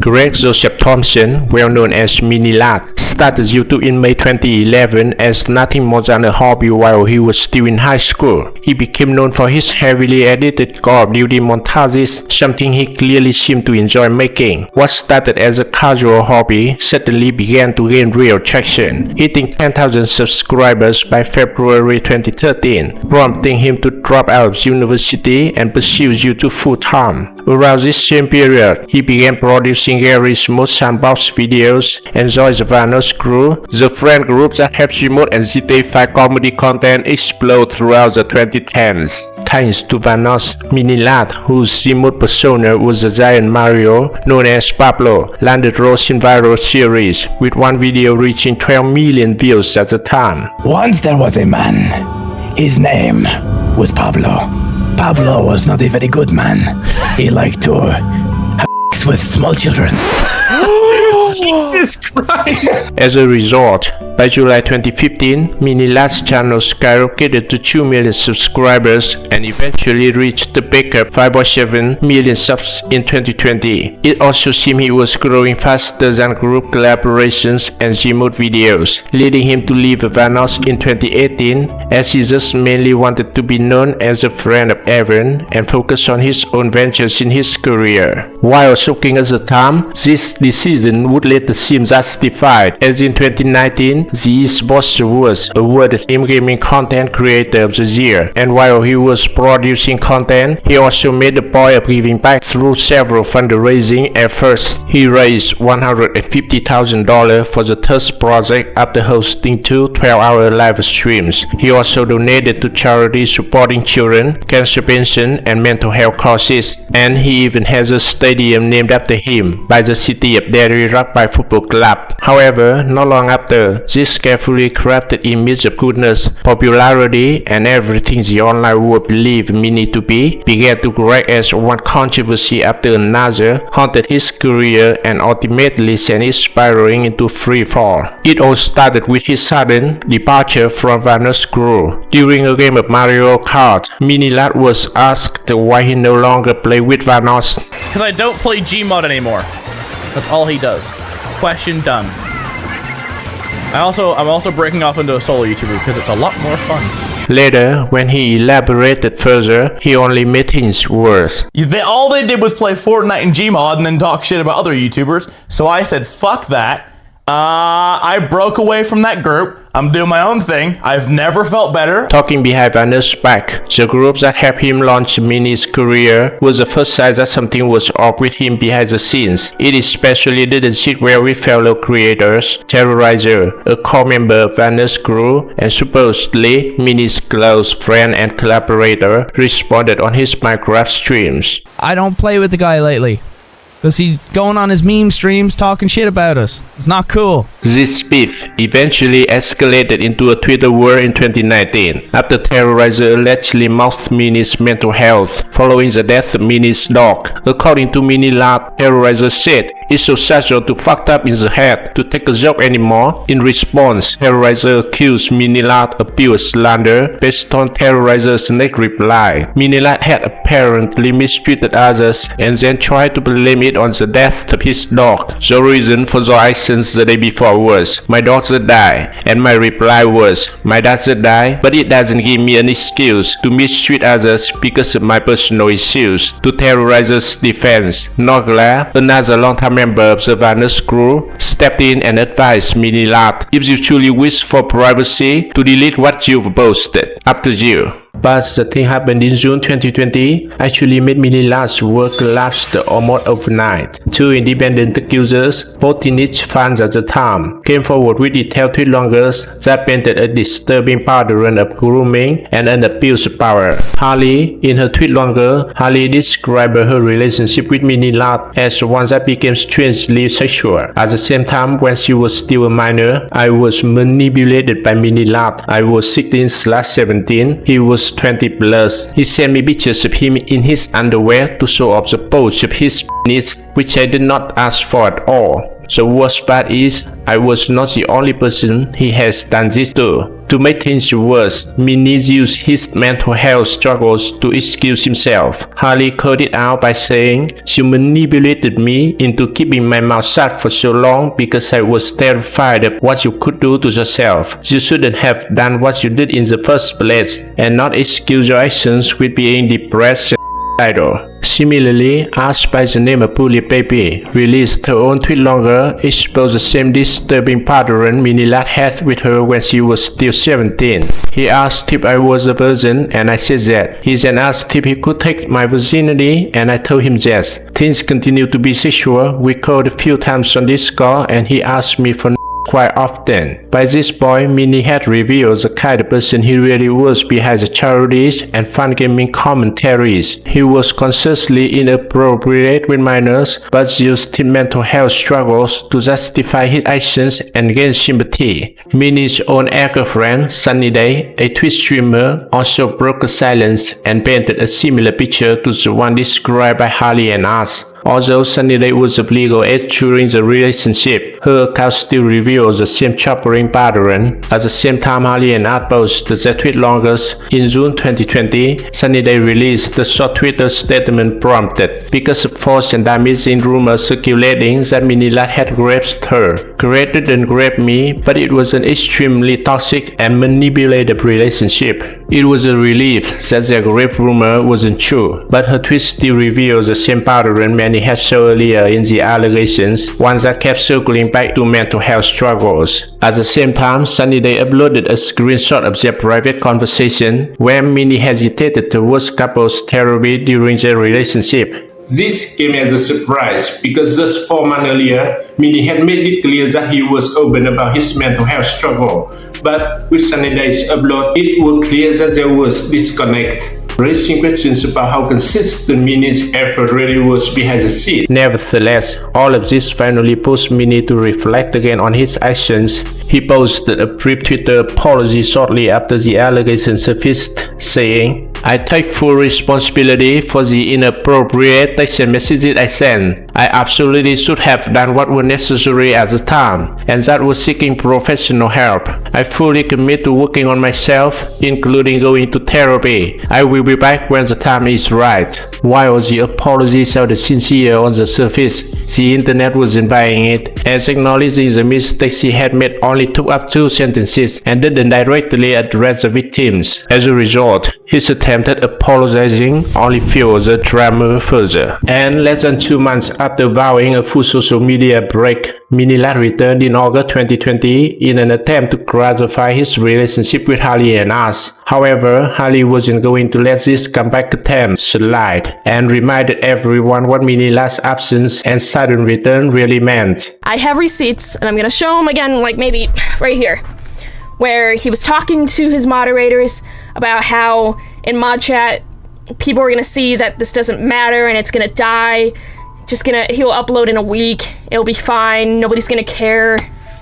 Greg Joseph Thompson, well known as Mini Lad, started YouTube in May 2011 as nothing more than a hobby while he was still in high school. He became known for his heavily edited Call of Duty montages, something he clearly seemed to enjoy making. What started as a casual hobby suddenly began to gain real traction, hitting 10,000 subscribers by February 2013, prompting him to drop out of university and pursue YouTube full-time. Around this same period, he began producing Gary's Mod Sandbox videos and joined the Vanos crew, the friend group that helped Gmod and GTA 5 comedy content explode throughout the 2010s. Thanks to Vanos, Mini Lad, whose Gmod persona was the giant Mario, known as Pablo, landed roles in viral series, with one video reaching 12 million views at the time. Once there was a man. His name was Pablo. Pablo was not a very good man. He liked to have sex with small children. Jesus Christ! As a result, by July 2015, Mini Lad's channel skyrocketed to 2 million subscribers and eventually reached the backup 5.7 million subs in 2020. It also seemed he was growing faster than group collaborations and Gmod videos, leading him to leave Vanos in 2018 as he just mainly wanted to be known as a friend of everyone and focus on his own ventures in his career. While shocking at the time, this decision would later seem justified, as in 2019, the Xbox Awards awarded him Gaming Content Creator of the Year, and while he was producing content, he also made a point of giving back through several fundraising efforts. He raised $150,000 for the Thirst Project after hosting 2 12-hour live streams. He also donated to charities supporting children, cancer prevention, and mental health causes, and he even has a stadium named after him by the city of Derry Rugby Football Club. However, not long after, this carefully crafted image of goodness, popularity, and everything the online world believed Mini to be began to grow as one controversy after another haunted his career and ultimately sent it spiraling into free fall. It all started with his sudden departure from Vanos crew. During a game of Mario Kart, Mini Lad was asked why he no longer played with Vanos. Because I don't play Gmod anymore. That's all he does. Question done. I'm also breaking off into a solo YouTuber because it's a lot more fun. Later, when he elaborated further, he only made things worse. All they did was play Fortnite and Gmod and then talk shit about other YouTubers. So I said, fuck that. I broke away from that group. I'm doing my own thing. I've never felt better. Talking behind Vanos' back, the group that helped him launch Mini's career was the first sign that something was off with him behind the scenes. It especially didn't sit well with fellow creators. Terrorizer, a core member of Vanos' crew and supposedly Mini's close friend and collaborator, responded on his Minecraft streams. I don't play with the guy lately. Because he's going on his meme streams talking shit about us. It's not cool. This beef eventually escalated into a Twitter war in 2019 after Terrorizer allegedly mouthed Mini's mental health following the death of Mini's dog. According to Mini Lad, Terrorizer said, "It's so social to fucked up in the head to take a joke anymore." In response, Terrorizer accused Mini Lad of pure slander based on Terrorizer's next reply. Mini Lad had apparently mistreated others and then tried to blame it on the death of his dog. The reason for the actions the day before was, "My dog just died," and my reply was, "My dad just died, but it doesn't give me an excuse to mistreat others because of my personal issues." To Terrorizer's defense, Nogla, another longtime member of the Vanos crew, stepped in and advised Mini Lad, "If you truly wish for privacy, to delete what you've posted. Up to you." But the thing happened in June 2020 actually made Mini Lad's work collapse almost overnight. 2 independent accusers, both teenage fans at the time, came forward with detailed tweet longers that painted a disturbing pattern of grooming and an abuse of power. Harley, in her tweet longer, Harley described her relationship with Mini Lad as one that became strangely sexual. At the same time, when she was still a minor, I was manipulated by Mini Lad. I was 16/17. He was 20 plus. He sent me pictures of him in his underwear to show off the pose of his penis, which I did not ask for at all. The worst part is, I was not the only person he has done this to. To make things worse, Minnie used his mental health struggles to excuse himself. Harley called it out by saying, "You manipulated me into keeping my mouth shut for so long because I was terrified of what you could do to yourself. You shouldn't have done what you did in the first place, and not excuse your actions with being depressed." Similarly, asked by the name of Bully Baby, released her own tweet longer, exposed the same disturbing pattern Minnie Lat had with her when she was still 17. He asked if I was a virgin, and I said that. He then asked if he could take my virginity, and I told him yes. Things continue to be sexual. We called a few times on Discord, and he asked me for quite often. By this point, Minnie had revealed the kind of person he really was behind the childish and fun gaming commentaries. He was consciously inappropriate with minors, but used his mental health struggles to justify his actions and gain sympathy. Minnie's own ex-girlfriend, Sunny Day, a Twitch streamer, also broke the silence and painted a similar picture to the one described by Harley and us. Although Sunny Day was of legal age during the relationship, her account still reveals the same troubling pattern. At the same time, Harley and Art posted their tweet longest. In June 2020, Sunny Day released the short Twitter statement prompted because of false and damaging rumors circulating that Minnie Lat had raped her. Great didn't rape me, but it was an extremely toxic and manipulative relationship. It was a relief that the rape rumor wasn't true, but her tweet still reveals the same pattern many had shown earlier in the allegations, ones that kept circling back to mental health struggles. At the same time, Sunny Day uploaded a screenshot of their private conversation where Minnie hesitated towards couples therapy during their relationship. This came as a surprise because just 4 months earlier, Minnie had made it clear that he was open about his mental health struggle. But with Sunny Day's upload, it was clear that there was disconnect, raising questions about how consistent Minnie's effort really was behind the scenes. Nevertheless, all of this finally pushed Minnie to reflect again on his actions. He posted a brief Twitter apology shortly after the allegations surfaced, saying, "I take full responsibility for the inappropriate text messages I sent. I absolutely should have done what was necessary at the time, and that was seeking professional help. I fully commit to working on myself, including going to therapy. I will be back when the time is right." While the apology sounded sincere on the surface, the internet wasn't buying it, as acknowledging the mistakes he had made only took up 2 sentences and didn't directly address the victims. As a result, his attempt at apologizing only fueled the drama further. And less than 2 months after vowing a full social media break, Minnie Lat returned in August 2020 in an attempt to clarify his relationship with Harley and us. However, Harley wasn't going to let this comeback attempt slide and reminded everyone what Minnie Lat's absence and sudden return really meant. I have receipts, and I'm gonna show them again, like maybe right here, where he was talking to his moderators about how in mod chat people are gonna see that this doesn't matter and it's gonna die. He'll upload in a week. It'll be fine. Nobody's gonna care.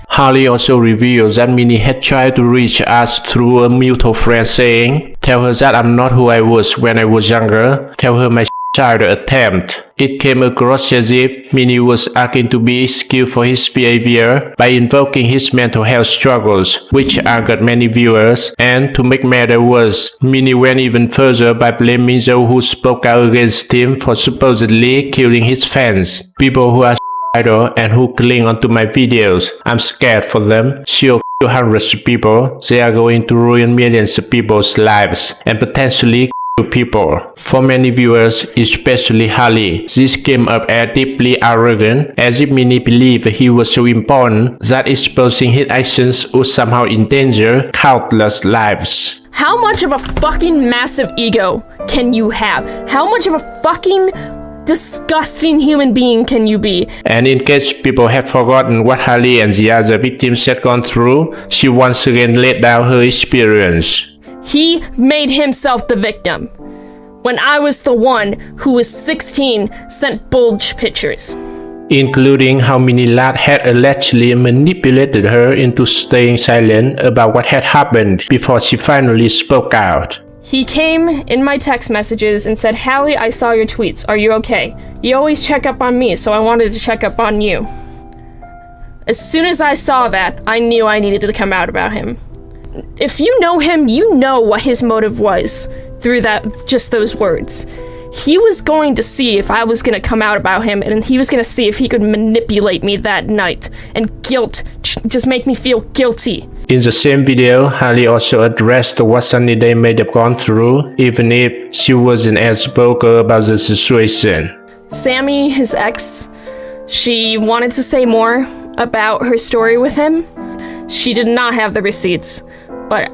Harley also reveals that Minnie had tried to reach us through a mutual friend, saying, "Tell her that I'm not who I was when I was younger. Tell her my child attempt." It came across as if Minnie was asking to be excused for his behavior by invoking his mental health struggles, which angered many viewers. And to make matters worse, Minnie went even further by blaming those who spoke out against him for supposedly killing his fans. People who are idol and who cling onto my videos. I'm scared for them. She'll kill hundreds of people. They are going to ruin millions of people's lives and potentially people. For many viewers, especially Harley, this came up as deeply arrogant, as if Minnie believed he was so important that exposing his actions would somehow endanger countless lives. How much of a fucking massive ego can you have? How much of a fucking disgusting human being can you be? And in case people have forgotten what Harley and the other victims had gone through, she once again laid down her experience. He made himself the victim. When I was the one who was 16 sent bulge pictures. Including how Minnie Lat had allegedly manipulated her into staying silent about what had happened before she finally spoke out. He came in my text messages and said, "Hallie, I saw your tweets. Are you okay? You always check up on me, so I wanted to check up on you." As soon as I saw that, I knew I needed to come out about him. If you know him, you know what his motive was through just those words. He was going to see if I was going to come out about him, and he was going to see if he could manipulate me that night and just make me feel guilty. In the same video, Harley also addressed what Sunny Day may have gone through, even if she wasn't as vocal about the situation. Sammy, his ex, she wanted to say more about her story with him. She did not have the receipts, but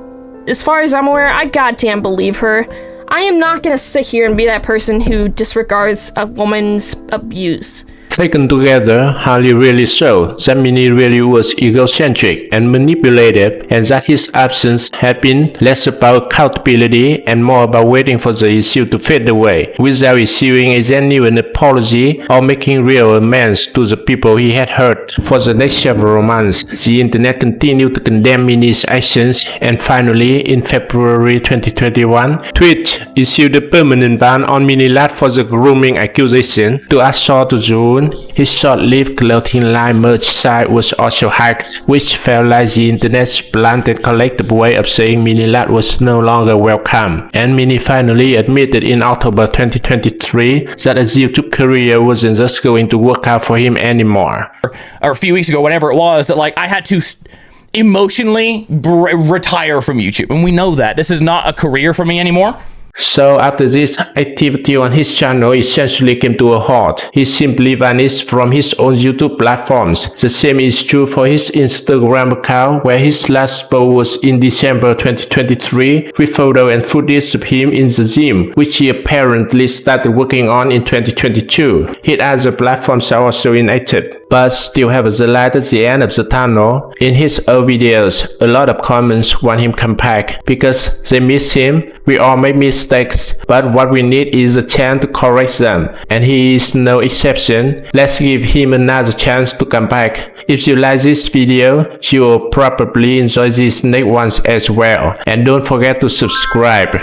as far as I'm aware, I goddamn believe her. I am not gonna sit here and be that person who disregards a woman's abuse. Taken together, Harley really showed that Minnie really was egocentric and manipulative, and that his absence had been less about accountability and more about waiting for the issue to fade away, without issuing a genuine apology or making real amends to the people he had hurt. For the next several months, the internet continued to condemn Minnie's actions, and finally, in February 2021, Twitch issued a permanent ban on Minnie Lat for the grooming accusation. To add salt to the wound, his short-lived clothing line merch site was also hacked, which felt like the internet's blunt and collectible way of saying Minnie Lat was no longer welcome. And Minnie finally admitted in October 2023 that his YouTube career wasn't just going to work out for him anymore. Or a few weeks ago, whenever it was, that like I had to emotionally retire from YouTube, and we know that this is not a career for me anymore. So after this, activity on his channel essentially came to a halt. He simply vanished from his own YouTube platforms. The same is true for his Instagram account, where his last post was in December 2023 with photo and footage of him in the gym, which he apparently started working on in 2022. His other platforms are also inactive, but still have the light at the end of the tunnel. In his old videos, a lot of comments want him come back because they miss him. We all make mistakes, but what we need is a chance to correct them, and he is no exception. Let's give him another chance to come back. If you like this video, you will probably enjoy these next ones as well, and don't forget to subscribe.